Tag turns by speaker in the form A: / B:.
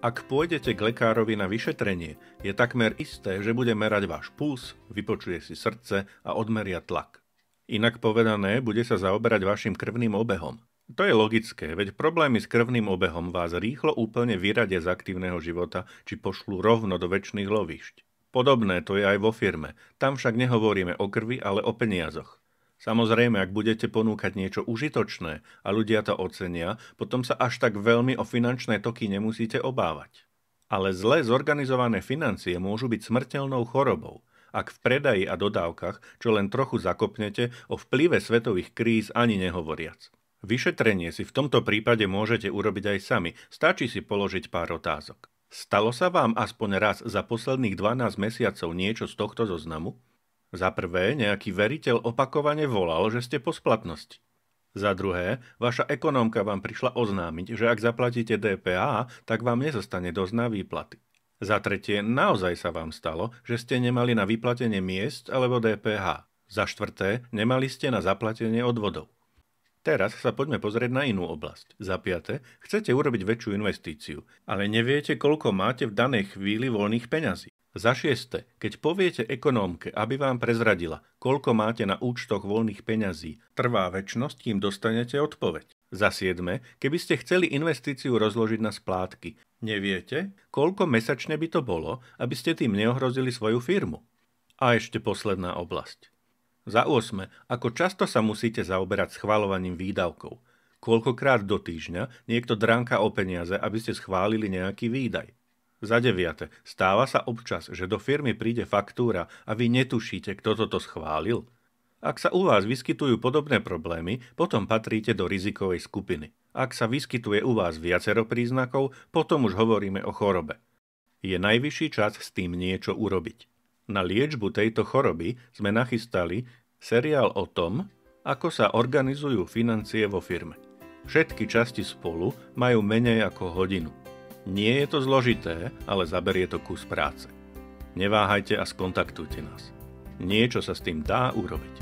A: Ak pôjdete k lekárovi na vyšetrenie, je takmer isté, že bude merať váš puls, vypočuje si srdce a odmeria tlak. Inak povedané, bude sa zaoberať vašim krvným obehom. To je logické, veď problémy s krvným obehom vás rýchlo úplne vyradia z aktívneho života či pošlú rovno do večných lovišť. Podobné to je aj vo firme, tam však nehovoríme o krvi, ale o peniazoch. Samozrejme, ak budete ponúkať niečo užitočné a ľudia to ocenia, potom sa až tak veľmi o finančné toky nemusíte obávať. Ale zle zorganizované financie môžu byť smrteľnou chorobou. Ak v predaji a dodávkach, čo len trochu zakopnete, o vplyve svetových kríz ani nehovoriac. Vyšetrenie si v tomto prípade môžete urobiť aj sami, stačí si položiť pár otázok. Stalo sa vám aspoň raz za posledných 12 mesiacov niečo z tohto zoznamu? Za prvé, nejaký veriteľ opakovane volal, že ste po splatnosti. Za druhé, vaša ekonómka vám prišla oznámiť, že ak zaplatíte DPH, tak vám nezostane dosť na výplaty. Za tretie, naozaj sa vám stalo, že ste nemali na vyplatenie miest alebo DPH. Za štvrté, nemali ste na zaplatenie odvodov. Teraz sa poďme pozrieť na inú oblasť. Za piate, chcete urobiť väčšiu investíciu, ale neviete, koľko máte v danej chvíli voľných peňazí. Za šieste, keď poviete ekonómke, aby vám prezradila, koľko máte na účtoch voľných peňazí, trvá večnosť, kým dostanete odpoveď. Za siedme, keby ste chceli investíciu rozložiť na splátky, neviete, koľko mesačne by to bolo, aby ste tým neohrozili svoju firmu. A ešte posledná oblasť. Za 8. Ako často sa musíte zaoberať schvaľovaním výdavkov? Koľkokrát do týždňa niekto dránka o peniaze, aby ste schválili nejaký výdaj? Za 9. Stáva sa občas, že do firmy príde faktúra a vy netušíte, kto toto schválil? Ak sa u vás vyskytujú podobné problémy, potom patríte do rizikovej skupiny. Ak sa vyskytuje u vás viacero príznakov, potom už hovoríme o chorobe. Je najvyšší čas s tým niečo urobiť. Na liečbu tejto choroby sme nachystali seriál o tom, ako sa organizujú financie vo firme. Všetky časti spolu majú menej ako hodinu. Nie je to zložité, ale zaberie to kus práce. Neváhajte a skontaktujte nás. Niečo sa s tým dá urobiť.